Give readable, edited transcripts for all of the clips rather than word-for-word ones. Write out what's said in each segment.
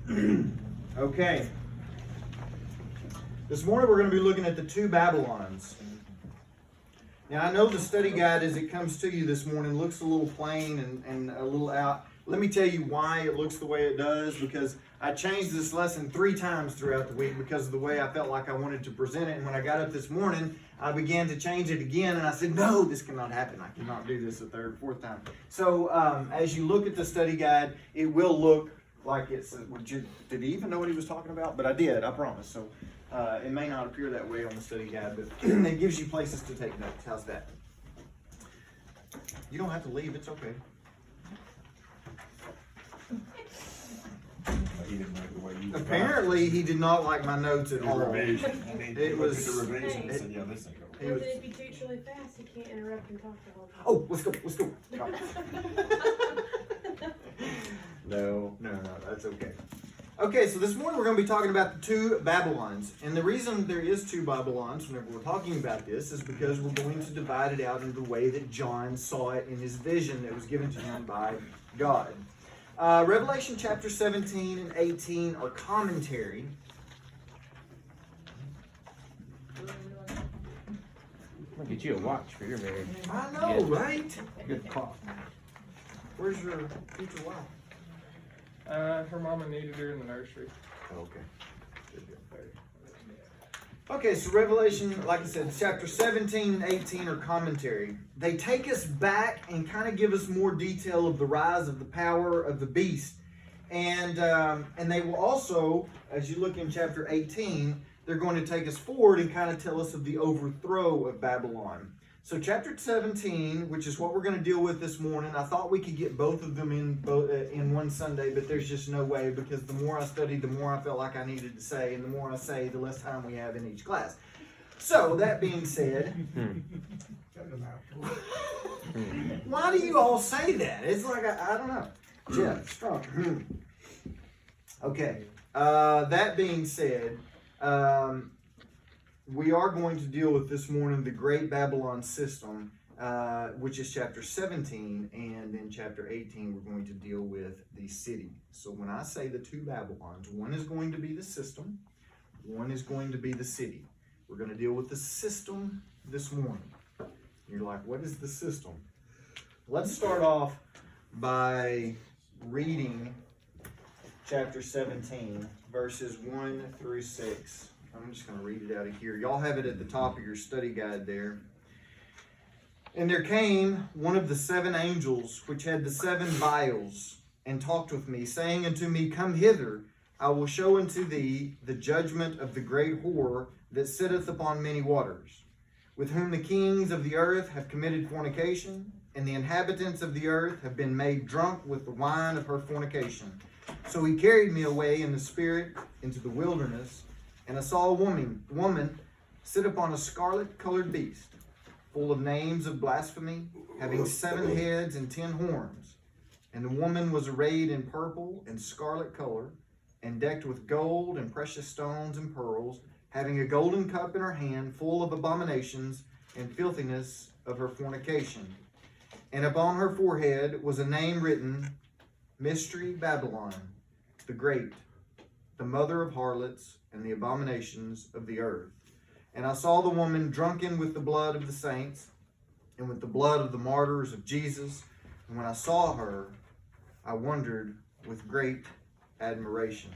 Okay. This morning we're going to be looking at the two Babylons. Now I know the study guide as it comes to you this morning looks a little plain and a little out. Let me tell you why it looks the way it does, because I changed this lesson 3 times throughout the week because of the way I felt like I wanted to present it. And when I got up this morning, I began to change it again, and I said, no, this cannot happen. I cannot do this a 3rd, 4th time. So as you look at the study guide, it will look like it's, did he even know what he was talking about? But I did, I promise. So it may not appear that way on the study guide, but it gives you places to take notes. How's that? You don't have to leave, it's okay. He didn't like the way you. Apparently, he did not like my notes at all. Revision. It was. The revision and said, yeah, this ain't going. Well, then if you teach really fast, you can't interrupt and talk the whole time. Oh, let's go. No, that's okay. Okay, so this morning we're going to be talking about the two Babylons. And the reason there is two Babylons whenever we're talking about this is because we're going to divide it out in the way that John saw it in his vision that was given to him by God. Revelation chapter 17 and 18 are commentary. I'll get you a watch for your marriage. I know, right? Good call. Where's your future wife? Her mama needed her in the nursery. Okay. Okay, so Revelation, like I said, chapter 17 and 18 are commentary. They take us back and kind of give us more detail of the rise of the power of the beast. And they will also, as you look in chapter 18, they're going to take us forward and kind of tell us of the overthrow of Babylon. So chapter 17, which is what we're going to deal with this morning, I thought we could get both of them in one Sunday, but there's just no way, because the more I studied, the more I felt like I needed to say, and the more I say, the less time we have in each class. So that being said, why do you all say that? It's like, I don't know. Jeff, strong. Okay, that being said, we are going to deal with this morning the Great Babylon System, which is chapter 17, and in chapter 18 we're going to deal with the city. So when I say the two Babylons, one is going to be the system, one is going to be the city. We're going to deal with the system this morning. You're like, what is the system? Let's start off by reading chapter 17, verses 1 through 6. I'm just going to read it out of here. Y'all have it at the top of your study guide there. And there came one of the 7 angels, which had the 7 vials, and talked with me, saying unto me, Come hither, I will show unto thee the judgment of the great whore that sitteth upon many waters, with whom the kings of the earth have committed fornication, and the inhabitants of the earth have been made drunk with the wine of her fornication. So he carried me away in the spirit into the wilderness, and I saw a woman sit upon a scarlet-colored beast, full of names of blasphemy, having 7 heads and 10 horns. And the woman was arrayed in purple and scarlet color, and decked with gold and precious stones and pearls, having a golden cup in her hand, full of abominations and filthiness of her fornication. And upon her forehead was a name written, Mystery Babylon, the Great, the mother of harlots and the abominations of the earth. And I saw the woman drunken with the blood of the saints and with the blood of the martyrs of Jesus. And when I saw her, I wondered with great admiration.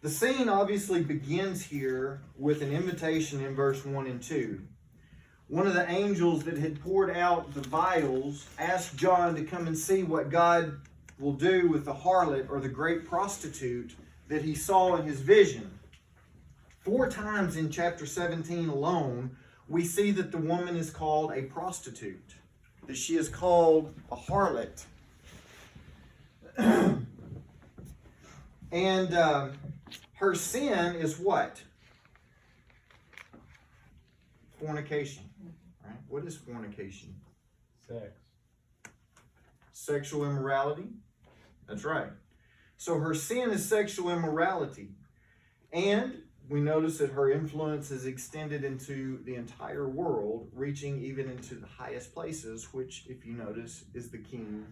The scene obviously begins here with an invitation in verse 1 and 2. One of the angels that had poured out the vials asked John to come and see what God will do with the harlot, or the great prostitute, that he saw in his vision. 4 times in chapter 17 alone, we see that the woman is called a prostitute, that she is called a harlot. And her sin is what? Fornication. Right? What is fornication? Sex. Sexual immorality. That's right. So her sin is sexual immorality. And we notice that her influence is extended into the entire world, reaching even into the highest places, which, if you notice, is the king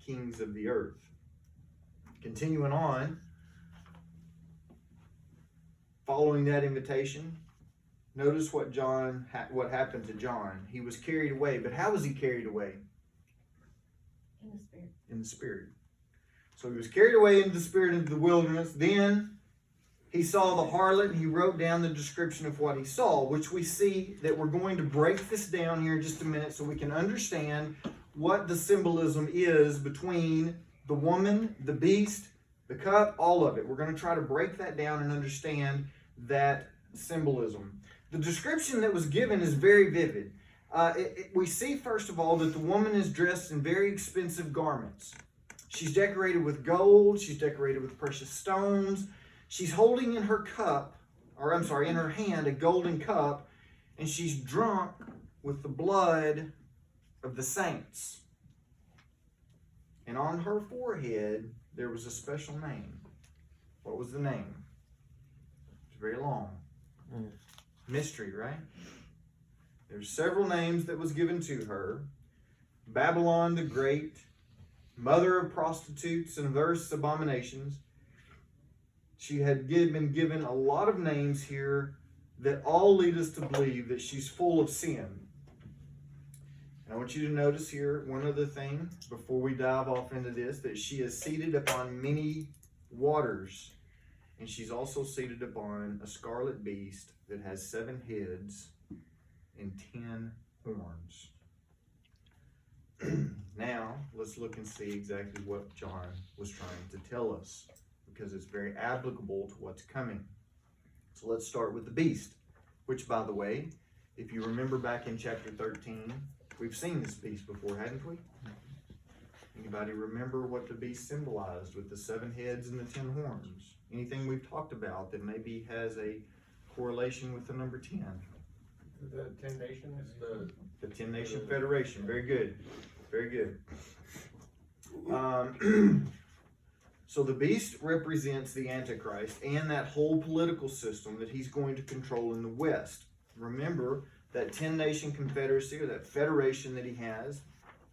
kings of the earth. Continuing on, following that invitation, notice what happened to John. He was carried away, but how was he carried away? In the spirit. In the spirit. So he was carried away into the spirit into the wilderness. Then he saw the harlot, and he wrote down the description of what he saw, which we see that we're going to break this down here in just a minute so we can understand what the symbolism is between the woman, the beast, the cup, all of it. We're going to try to break that down and understand that symbolism. The description that was given is very vivid. We see, first of all, that the woman is dressed in very expensive garments. She's decorated with gold. She's decorated with precious stones. She's holding in her in her hand, a golden cup, and she's drunk with the blood of the saints. And on her forehead, there was a special name. What was the name? It's very long. Mystery, right? There's several names that was given to her. Babylon the Great, mother of prostitutes and diverse abominations. She had been given a lot of names here that all lead us to believe that she's full of sin. And I want you to notice here one other thing before we dive off into this, that she is seated upon many waters. And she's also seated upon a scarlet beast that has 7 heads and 10 horns. Now, let's look and see exactly what John was trying to tell us, because it's very applicable to what's coming. So let's start with the beast, which, by the way, if you remember back in chapter 13, we've seen this beast before, hadn't we? Anybody remember what the beast symbolized with the 7 heads and the 10 horns? Anything we've talked about that maybe has a correlation with the number 10? The 10 nations, The 10 Nation Federation. Very good. Very good. So the beast represents the Antichrist and that whole political system that he's going to control in the West. Remember that 10 Nation Confederacy, or that federation that he has,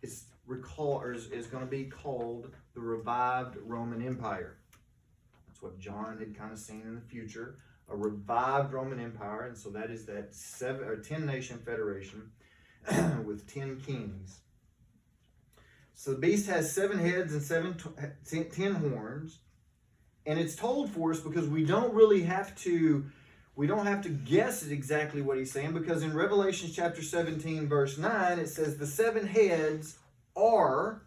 is going to be called the revived Roman Empire. That's what John had kind of seen in the future, a revived Roman Empire. And so that is that 10 Nation Federation with 10 kings. So the beast has 7 heads and 10 horns, and it's told for us because we don't have to guess at exactly what he's saying, because in Revelation chapter 17 verse 9 it says the 7 heads are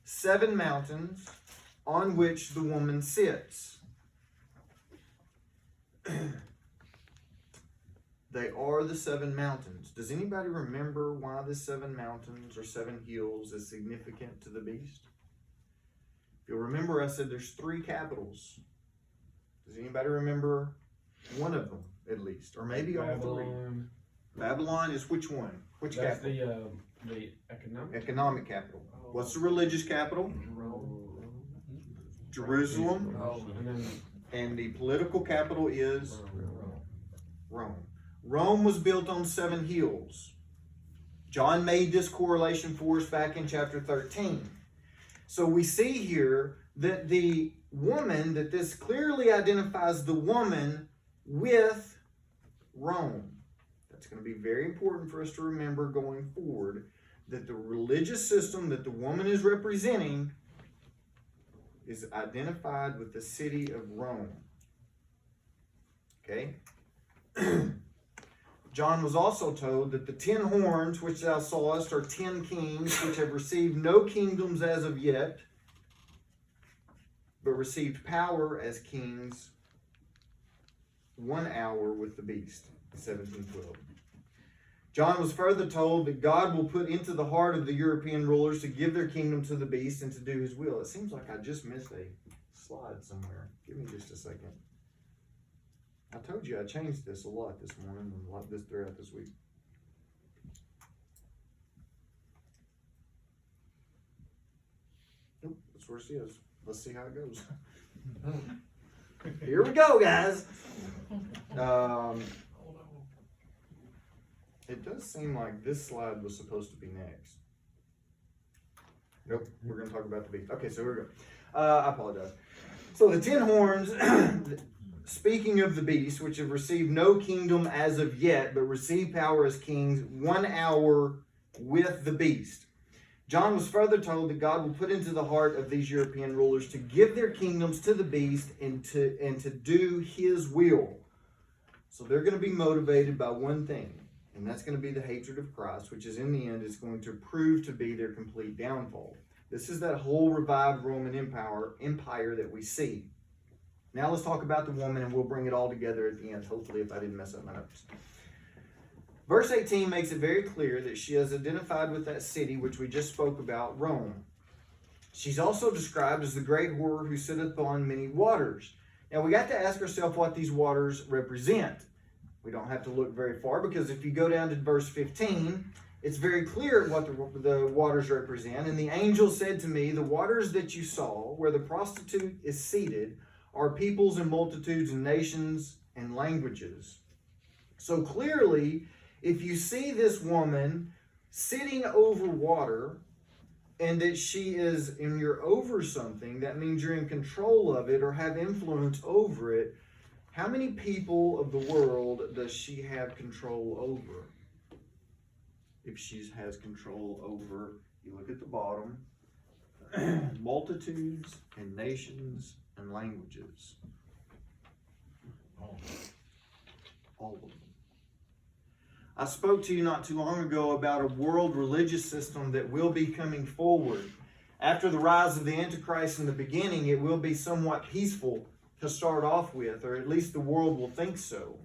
7 mountains on which the woman sits. They are the 7 mountains. Does anybody remember why the 7 mountains or 7 hills is significant to the beast? If you'll remember, I said there's 3 capitals. Does anybody remember one of them, at least? Or maybe all 3? Babylon is which one? Which That's capital? the economic. Economic capital. What's the religious capital? Jerusalem. And then And the political capital is Rome. Rome was built on 7 hills. John made this correlation for us back in chapter 13. So we see here that the woman, that this clearly identifies the woman with Rome. That's going to be very important for us to remember going forward, that the religious system that the woman is representing is identified with the city of Rome. Okay? John was also told that the 10 horns which thou sawest are 10 kings which have received no kingdoms as of yet, but received power as kings 1 hour with the beast, 1712. John was further told that God will put into the heart of the European rulers to give their kingdom to the beast and to do his will. It seems like I just missed a slide somewhere. Give me just a second. I told you I changed this a lot this morning and a lot this throughout this week. Nope, that's where she is. Let's see how it goes. Here we go, guys. It does seem like this slide was supposed to be next. Nope, we're gonna talk about the beast. Okay, so here we go. I apologize. So the 10 horns, speaking of the beast, which have received no kingdom as of yet, but receive power as kings 1 hour with the beast. John was further told that God will put into the heart of these European rulers to give their kingdoms to the beast and to do his will. So they're going to be motivated by one thing, and that's going to be the hatred of Christ, which is in the end is going to prove to be their complete downfall. This is that whole revived Roman empire that we see. Now let's talk about the woman, and we'll bring it all together at the end, hopefully, if I didn't mess up my notes. Verse 18 makes it very clear that she is identified with that city which we just spoke about, Rome. She's also described as the great whore who sitteth on many waters. Now we got to ask ourselves what these waters represent. We don't have to look very far, because if you go down to verse 15, it's very clear what the waters represent. And the angel said to me, the waters that you saw, where the prostitute is seated, are peoples and multitudes and nations and languages. So clearly, if you see this woman sitting over water, and that she is, and you're over something, that means you're in control of it or have influence over it. How many people of the world does she have control over? If she has control over, you look at the bottom, multitudes and nations and languages. All of them. I spoke to you not too long ago about a world religious system that will be coming forward. After the rise of the Antichrist in the beginning, it will be somewhat peaceful to start off with, or at least the world will think so.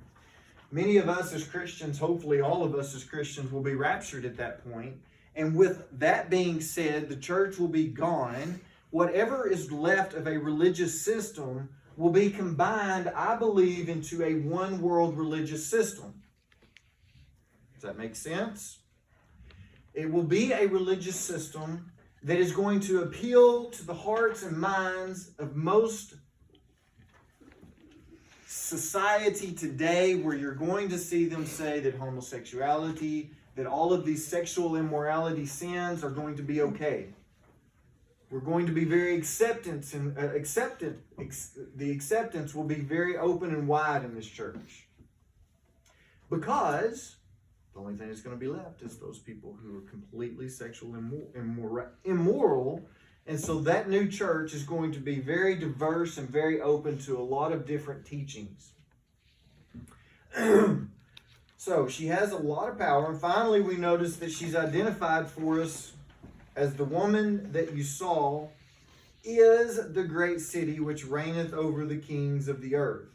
Many of us as Christians, hopefully all of us as Christians, will be raptured at that point. And with that being said, the church will be gone. Whatever is left of a religious system will be combined, I believe, into a one world religious system. Does that make sense? It will be a religious system that is going to appeal to the hearts and minds of most society today, where you're going to see them say that homosexuality, that all of these sexual immorality sins are going to be okay. We're going to be very acceptance, and the acceptance will be very open and wide in this church. Because the only thing that's going to be left is those people who are completely sexually immoral. And so that new church is going to be very diverse and very open to a lot of different teachings. So she has a lot of power. And finally, we notice that she's identified for us as the woman that you saw is the great city which reigneth over the kings of the earth.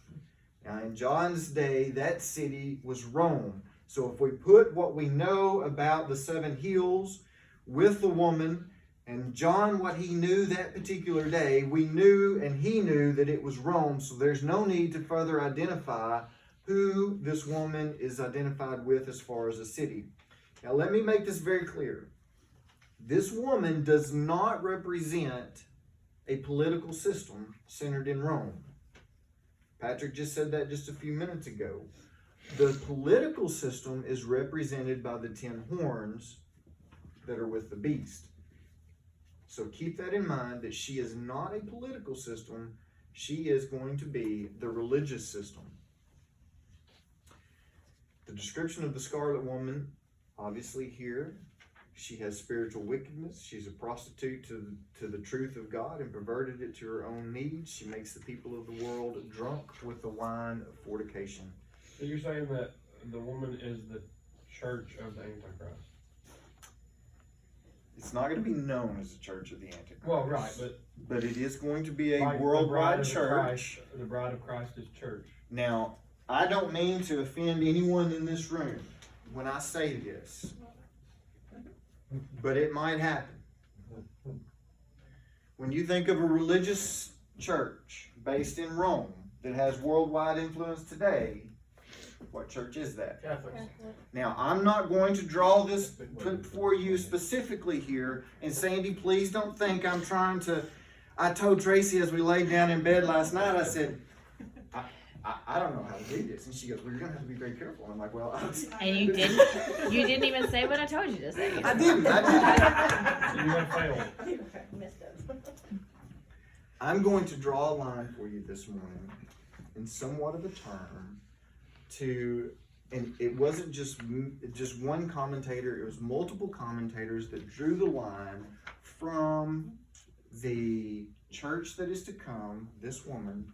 Now, in John's day, that city was Rome. So if we put what we know about the 7 hills with the woman, and John, what he knew that particular day, we knew and he knew that it was Rome. So there's no need to further identify who this woman is identified with as far as a city. Now let me make this very clear. This woman does not represent a political system centered in Rome. Patrick just said that just a few minutes ago. The political system is represented by the 10 horns that are with the beast. So keep that in mind, that she is not a political system. She is going to be the religious system. The description of the Scarlet Woman, obviously here, she has spiritual wickedness. She's a prostitute to the truth of God and perverted it to her own needs. She makes the people of the world drunk with the wine of fornication. So you're saying that the woman is the church of the Antichrist? It's not going to be known as the Church of the Antichrist. Well, right, but it is going to be a like worldwide church. The bride of Christ is church. Now, I don't mean to offend anyone in this room when I say this, but it might happen. When you think of a religious church based in Rome that has worldwide influence today, what church is that? Catholics. Now, I'm not going to draw this for you specifically here, and Sandy, please don't think I'm trying to. I told Tracy as we laid down in bed last night, I said, I don't know how to do this. And she goes, well, you're going to have to be very careful. And I'm like, well, And you didn't even say what I told you to say. I didn't. So you're gonna fail. I'm going to draw a line for you this morning in somewhat of a term to, and it wasn't just one commentator, it was multiple commentators that drew the line from the church that is to come, this woman,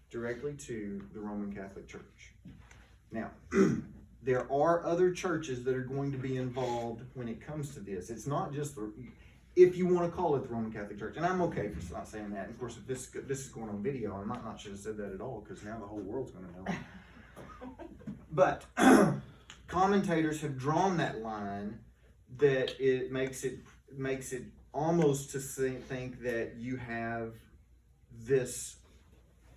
directly to the Roman Catholic Church. Now, there are other churches that are going to be involved when it comes to this. It's not just if you want to call it the Roman Catholic Church, and I'm okay for not saying that. Of course, if this is going on video, I might not should have said that at all, because now the whole world's going to know. But commentators have drawn that line that it makes it almost to think that you have this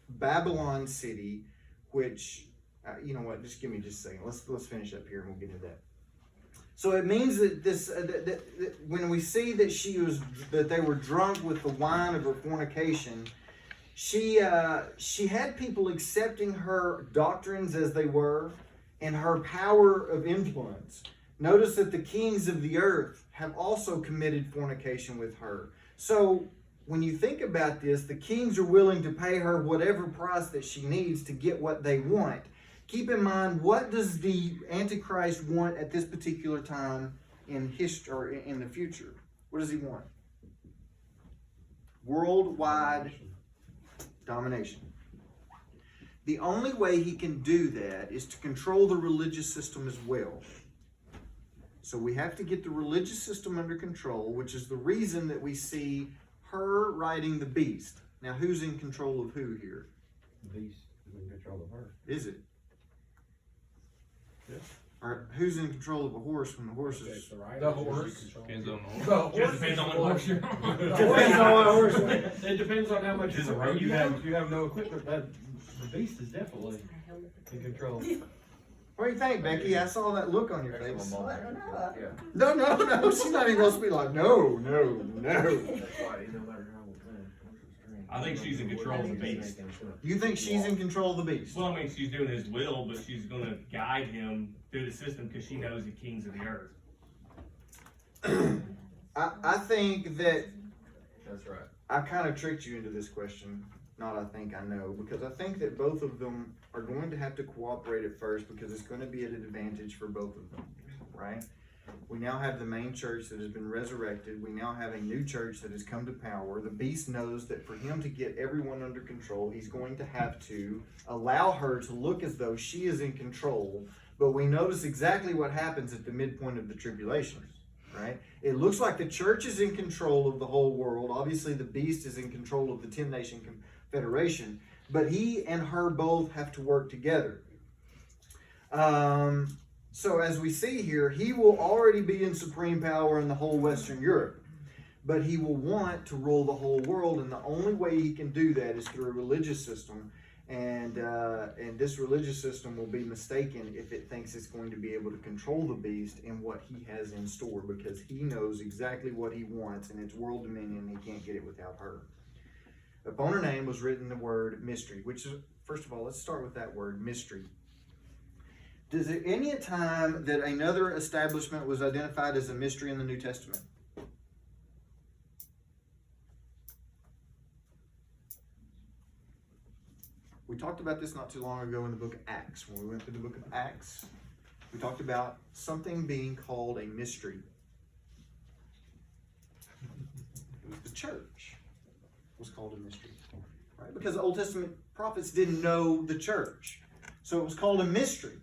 Babylon city, which you know what? Just give me just a second. Let's finish up here and we'll get into that. So it means that this that when we see that they were drunk with the wine of her fornication, she had people accepting her doctrines as they were and her power of influence. Notice that the kings of the earth have also committed fornication with her. So when you think about this, the kings are willing to pay her whatever price that she needs to get what they want. Keep in mind, what does the Antichrist want at this particular time in history or in the future? What does he want? Worldwide domination. The only way he can do that is to control the religious system as well. So we have to get the religious system under control, which is the reason that we see her riding the beast. Now, who's in control of who here? The beast is in control of her. Is it? Yeah. Or who's in control of a horse when the horse is... The horse. Depends on the The horse. Just depends on what horse you're on. Depends on what horse. It depends on how much Is it equipment road you you have. If you have no equipment, the beast is definitely in control. What do you think, Becky? I saw that look on your face. Excellent I don't know. Yeah. No. She's not even supposed to be like, no. That's why, no matter how we plan, I think she's in control of the beast. You think she's in control of the beast? Well, I mean, she's doing his will, but she's gonna guide him through the system because she knows the kings of the earth. I think that That's right. I kind of tricked you into this question. Not I think, I know. Because I think that both of them are going to have to cooperate at first because it's going to be at an advantage for both of them, right? We now have the main church that has been resurrected. We now have a new church that has come to power. The beast knows that for him to get everyone under control, he's going to have to allow her to look as though she is in control. But we notice exactly what happens at the midpoint of the tribulation, right? It looks like the church is in control of the whole world. Obviously, the beast is in control of the 10-nation confederation. But he and her both have to work together. So as we see here, he will already be in supreme power in the whole Western Europe. But he will want to rule the whole world, and the only way he can do that is through a religious system. And this religious system will be mistaken if it thinks it's going to be able to control the beast and what he has in store, because he knows exactly what he wants, and it's world dominion, and he can't get it without her. Upon her name was written the word mystery, which is, first of all, let's start with that word, mystery. Does there any time that another establishment was identified as a mystery in the New Testament? We talked about this not too long ago in the book of Acts. When we went through the book of Acts, we talked about something being called a mystery. It was the church was called a mystery, right? Because the Old Testament prophets didn't know the church. So it was called a mystery.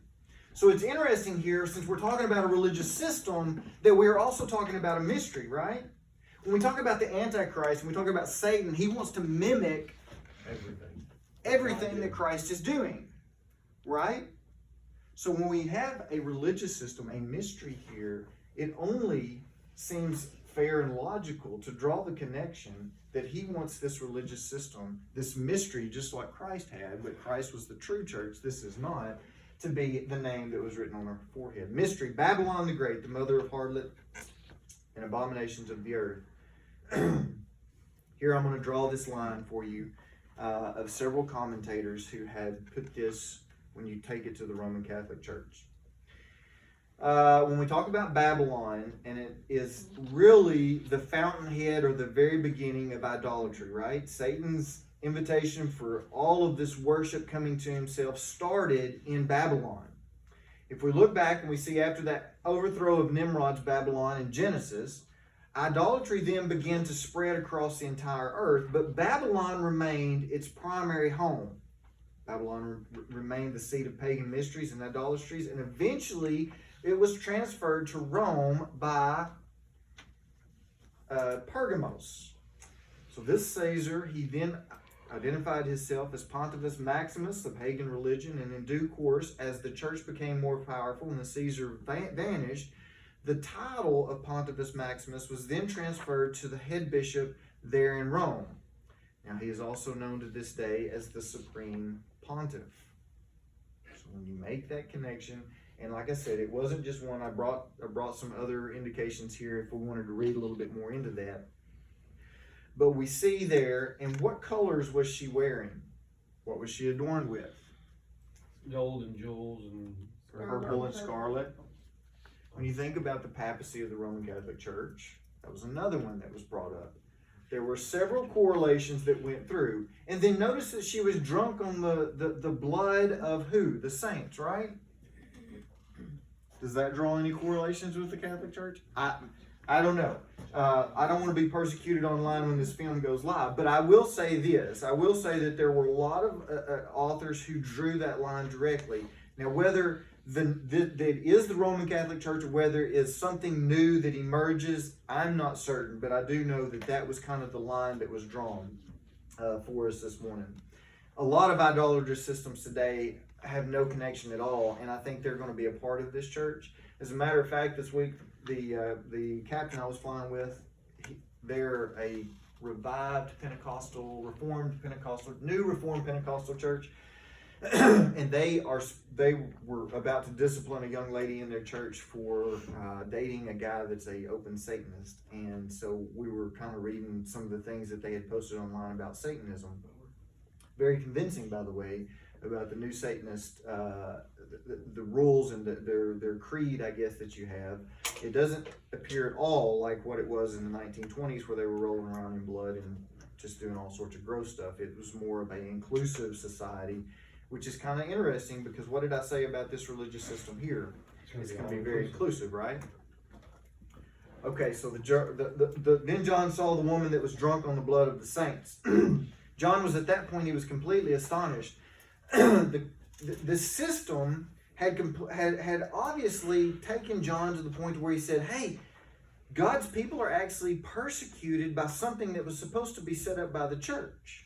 So it's interesting here, since we're talking about a religious system, that we're also talking about a mystery, right? When we talk about the Antichrist, and we talk about Satan, he wants to mimic everything that Christ is doing, right? So when we have a religious system, a mystery here, it only seems fair and logical to draw the connection that he wants this religious system, this mystery, just like Christ had, but Christ was the true church, this is not, to be the name that was written on her forehead. Mystery, Babylon the Great, the mother of harlot and abominations of the earth. Here I'm going to draw this line for you of several commentators who had put this when you take it to the Roman Catholic Church. when we talk about Babylon, and it is really the fountainhead or the very beginning of idolatry, right? Satan's invitation for all of this worship coming to himself started in Babylon. If we look back and we see after that overthrow of Nimrod's Babylon in Genesis, idolatry then began to spread across the entire earth, but Babylon remained its primary home. Babylon remained the seat of pagan mysteries and idolatries, and eventually it was transferred to Rome by Pergamos. So this Caesar, he then identified himself as Pontifex Maximus, the pagan religion, and in due course, as the church became more powerful and the Caesar vanished, the title of Pontifex Maximus was then transferred to the head bishop there in Rome. Now he is also known to this day as the Supreme Pontiff. So when you make that connection, and like I said, it wasn't just one. I brought some other indications here if we wanted to read a little bit more into that. But we see there, and what colors was she wearing? What was she adorned with? Gold and jewels and Purple and scarlet. When you think about the papacy of the Roman Catholic Church, that was another one that was brought up. There were several correlations that went through. And then notice that she was drunk on the blood of who? The saints, right? Does that draw any correlations with the Catholic Church? I don't know. I don't want to be persecuted online when this film goes live, but I will say this. I will say that there were a lot of authors who drew that line directly. Now, whether that is the Roman Catholic Church or whether it is something new that emerges, I'm not certain, but I do know that that was kind of the line that was drawn for us this morning. A lot of idolatrous systems today have no connection at all, and I think they're going to be a part of this church. As a matter of fact, this week, the captain I was flying with, they're a revived Pentecostal, new Reformed Pentecostal church, and they were about to discipline a young lady in their church for dating a guy that's a open Satanist, and so we were kind of reading some of the things that they had posted online about Satanism. Very convincing, by the way, about the new Satanist, the rules and their creed, I guess, that you have. It doesn't appear at all like what it was in the 1920s where they were rolling around in blood and just doing all sorts of gross stuff. It was more of an inclusive society, which is kind of interesting because what did I say about this religious system here? It's going to be very inclusive, right? Okay, so then John saw the woman that was drunk on the blood of the saints. John was at that point, he was completely astonished. The system had obviously taken John to the point where he said, hey, God's people are actually persecuted by something that was supposed to be set up by the church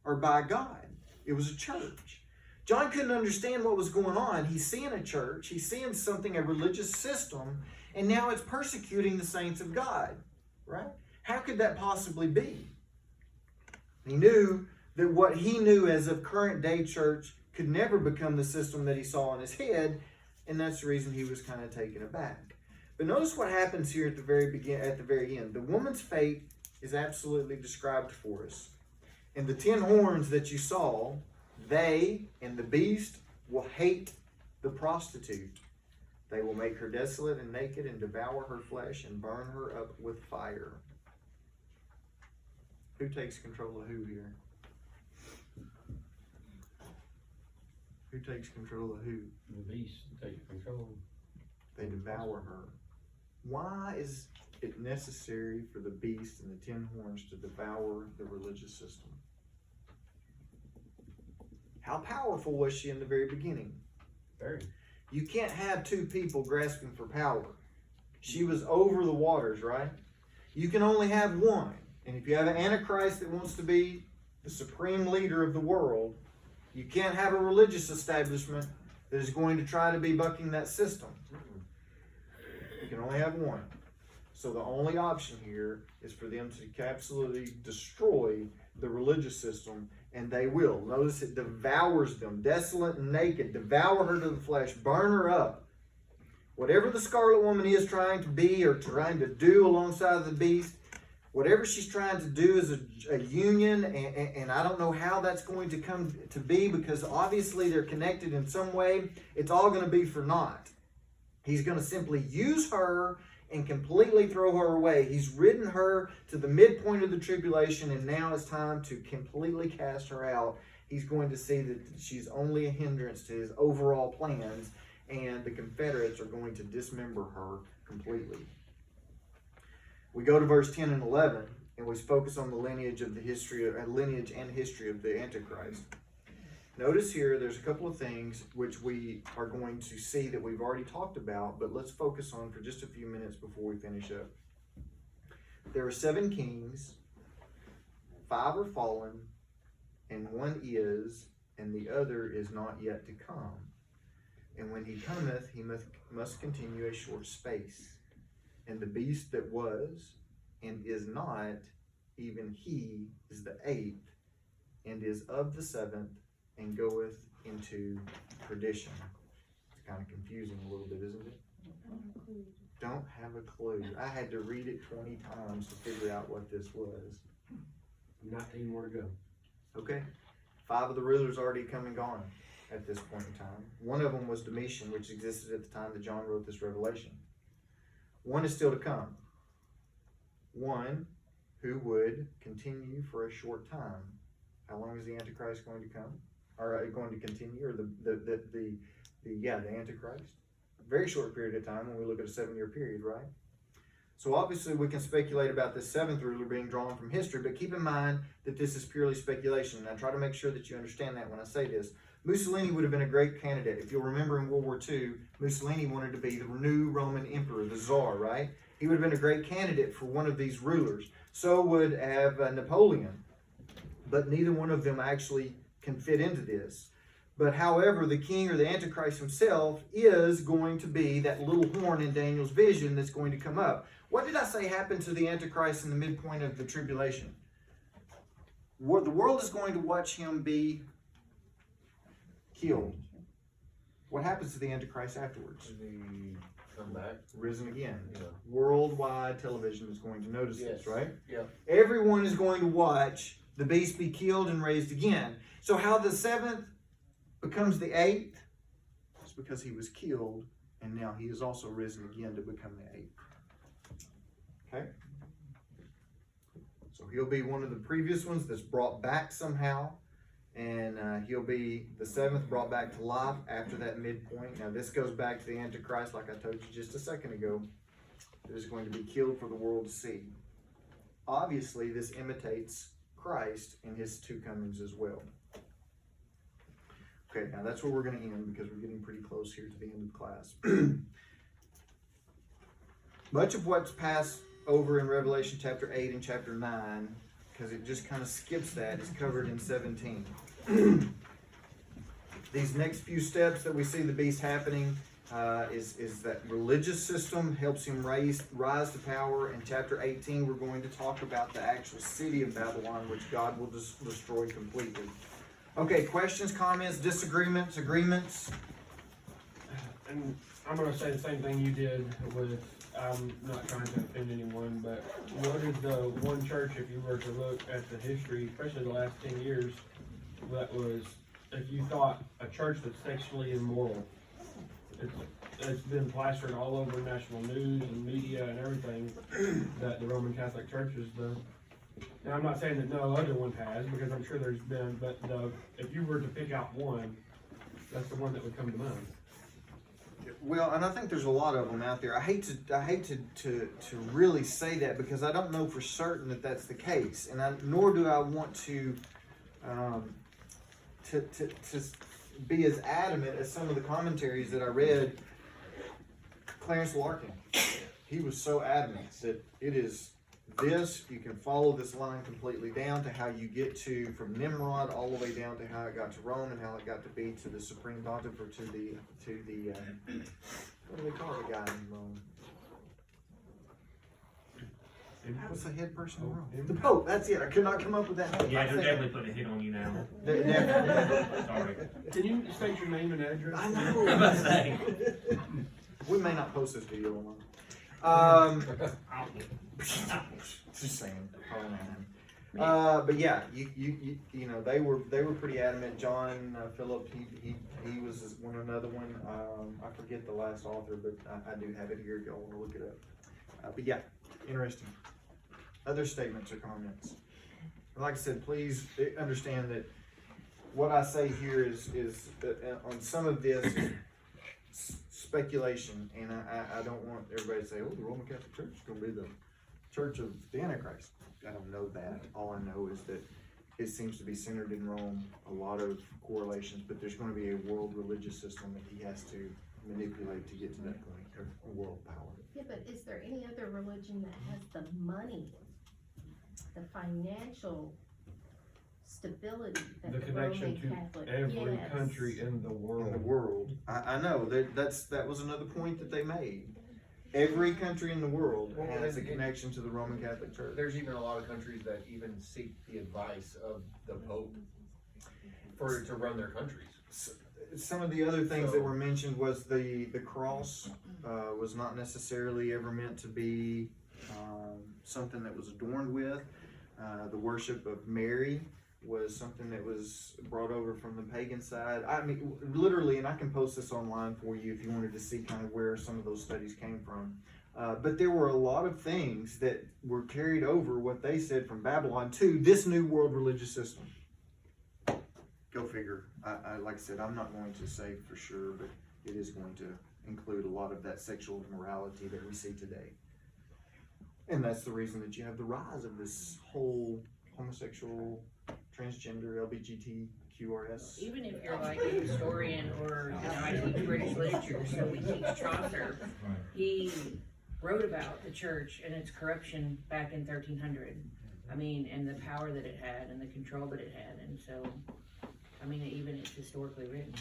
or by God. It was a church. John couldn't understand what was going on. He's seeing a church, he's seeing something, a religious system, and now it's persecuting the saints of God, right? How could that possibly be? He knew that what he knew as of current day church could never become the system that he saw in his head, and that's the reason he was kind of taken aback. But notice what happens here at the very end. The woman's fate is absolutely described for us. And the 10 horns that you saw, they and the beast will hate the prostitute. They will make her desolate and naked and devour her flesh and burn her up with fire. Who takes control of who here? Who takes control of who? the beast take control. They devour her. Why is it necessary for the beast and the 10 horns to devour the religious system? How powerful was she in the very beginning? Very. You can't have two people grasping for power. She was over the waters, right? You can only have one. And if you have an Antichrist that wants to be the supreme leader of the world, you can't have a religious establishment that is going to try to be bucking that system. You can only have one. So the only option here is for them to absolutely destroy the religious system, and they will. Notice it devours them, desolate and naked, devour her to the flesh, burn her up. Whatever the Scarlet Woman is trying to be or trying to do alongside the beast, whatever she's trying to do is a union, and I don't know how that's going to come to be because obviously they're connected in some way. It's all going to be for naught. He's going to simply use her and completely throw her away. He's ridden her to the midpoint of the tribulation, and now it's time to completely cast her out. He's going to see that she's only a hindrance to his overall plans, and the Confederates are going to dismember her completely. We go to verse 10 and 11, and we focus on the lineage and history of the Antichrist. Notice here, there's a couple of things which we are going to see that we've already talked about, but let's focus on for just a few minutes before we finish up. There are 7 kings, 5 are fallen, and 1 is, and the other is not yet to come. And when he cometh, he must continue a short space. And the beast that was, and is not, even he is the 8th, and is of the 7th, and goeth into perdition. It's kind of confusing a little bit, isn't it? Don't have a clue. I had to read it 20 times to figure out what this was. 19 more to go. Okay. 5 of the rulers already come and gone at this point in time. One of them was Domitian, which existed at the time that John wrote this revelation. 1 is still to come. 1 who would continue for a short time. How long is the Antichrist going to come? Or going to continue, or the Antichrist? Very short period of time when we look at a 7-year period, right? So obviously we can speculate about this 7th ruler being drawn from history, but keep in mind that this is purely speculation, and I try to make sure that you understand that when I say this. Mussolini would have been a great candidate. If you'll remember in World War II, Mussolini wanted to be the new Roman emperor, the Tsar, right? He would have been a great candidate for one of these rulers. So would have Napoleon, but neither one of them actually can fit into this. But however, the king or the Antichrist himself is going to be that little horn in Daniel's vision that's going to come up. What did I say happened to the Antichrist in the midpoint of the tribulation? The world is going to watch him be killed. What happens to the Antichrist afterwards? Does he come back? Risen again. Yeah. Worldwide television is going to notice this, Yes. right? Yeah. Everyone is going to watch the beast be killed and raised again. So how the 7th becomes the 8th is because he was killed, and now he is also risen again to become the 8th. Okay? So he'll be one of the previous ones that's brought back somehow, and he'll be the 7th brought back to life after that midpoint. Now this goes back to the Antichrist, like I told you just a second ago, that is going to be killed for the world to see. Obviously, this imitates Christ in his 2 comings as well. Okay, now that's where we're going to end because we're getting pretty close here to the end of the class. Much of what's passed over in Revelation chapter 8 and chapter 9, because it just kind of skips that, is covered in 17. These next few steps that we see the beast happening is that religious system helps him rise to power. In chapter 18, we're going to talk about the actual city of Babylon, which God will destroy completely. Okay, questions, comments, disagreements, agreements? And I'm going to say the same thing you did with, I'm not trying to offend anyone, but what is the one church, if you were to look at the history, especially the last 10 years, that was, if you thought a church that's sexually immoral, it's been plastered all over national news and media and everything that the Roman Catholic Church is the. Now I'm not saying that no other one has, because I'm sure there's been, but if you were to pick out one, that's the one that would come to mind. Well, and I think there's a lot of them out there. I hate to really say that because I don't know for certain that that's the case, and nor do I want to be as adamant as some of the commentaries that I read. Clarence Larkin, he was so adamant that it is this, you can follow this line completely down to how you get to, from Nimrod all the way down to how it got to Rome and how it got to be to the Supreme Pontiff, or to the what do they call the guy in Rome? What's the head person in Rome? The Pope, that's it. I could not come up with that name. Yeah, they're definitely putting a hit on you now. They're definitely. Sorry. Can you state your name and address? I I'm know. about to say. We may not post this video online. Just saying. Probably not. But yeah, you know, they were pretty adamant. John Philip, he was another one. I forget the last author, but I do have it here if y'all want to look it up. But yeah, interesting. Other statements or comments? Like I said, please understand that what I say here is on some of this is speculation, and I don't want everybody to say, oh, the Roman Catholic Church is going to be the church of the Antichrist. I don't know that. All I know is that it seems to be centered in Rome, a lot of correlations, but there's going to be a world religious system that he has to manipulate to get to that point of world power. Yeah, but is there any other religion that has the money, the financial stability that The the connection Roman to Catholic? every Yes. country in the In the world. world, I know that was another point that they made. Every country in the world Well, has a and- connection to the Roman Catholic Church. There's even a lot of countries that even seek the advice of the Pope to run their countries. Some of the other things that were mentioned was the cross was not necessarily ever meant to be something that was adorned with. The worship of Mary was something that was brought over from the pagan side. I mean, literally, and I can post this online for you if you wanted to see kind of where some of those studies came from. But there were a lot of things that were carried over, what they said, from Babylon to this new world religious system. Go figure. I like I said, I'm not going to say for sure, but it is going to include a lot of that sexual immorality that we see today. And that's the reason that you have the rise of this whole homosexual, transgender, LGBTQRS. Even if you're like a historian or, you know, I teach British literature, so we teach Chaucer. He wrote about the church and its corruption back in 1300. I mean, and the power that it had and the control that it had, and so, I mean, even it's historically written.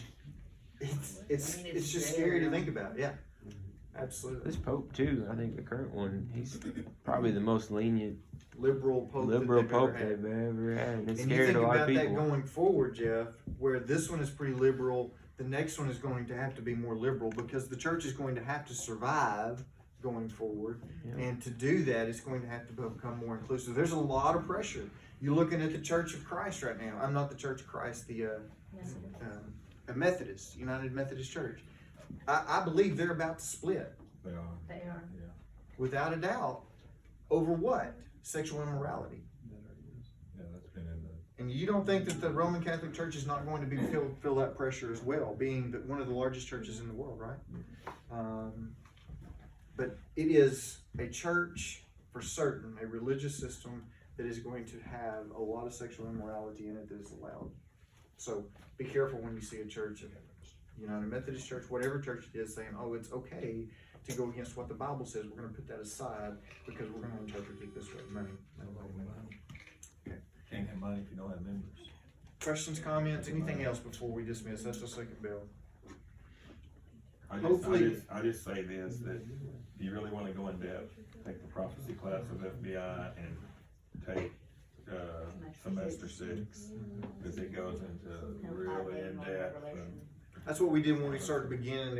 It's I mean, it's just there. scary to think about. Yeah, absolutely. This Pope too, I think the current one, he's probably the most lenient Liberal pope. liberal that Pope they've ever had. they've ever had. And it's And you scared think a lot about of that people. going forward, Jeff, where this one is pretty liberal, the next one is going to have to be more liberal because the church is going to have to survive going forward. Yeah. And to do that, it's going to have to become more inclusive. There's a lot of pressure. You're looking at the Church of Christ right now. I'm not the Church of Christ, the a Methodist, United Methodist Church. I believe they're about to split, They are. without a doubt, over what? Sexual immorality. Yeah, that's been in the. And you don't think that the Roman Catholic Church is not going to be feel that pressure as well, being one of the largest churches in the world, right? But it is a church for certain, a religious system that is going to have a lot of sexual immorality in it that is allowed. So be careful when you see a church, United Methodist Church, whatever church it is, saying, oh, it's okay to go against what the Bible says. We're going to put that aside because we're going to interpret it this way. Money. Can't have money if you don't have members. Questions, comments, anything else before we dismiss? That's the second bill. I just say this, that if you really wanna go in depth, take the prophecy class of FBI and take, semester 6, cause it goes into really in depth. That's what we did when we started beginning.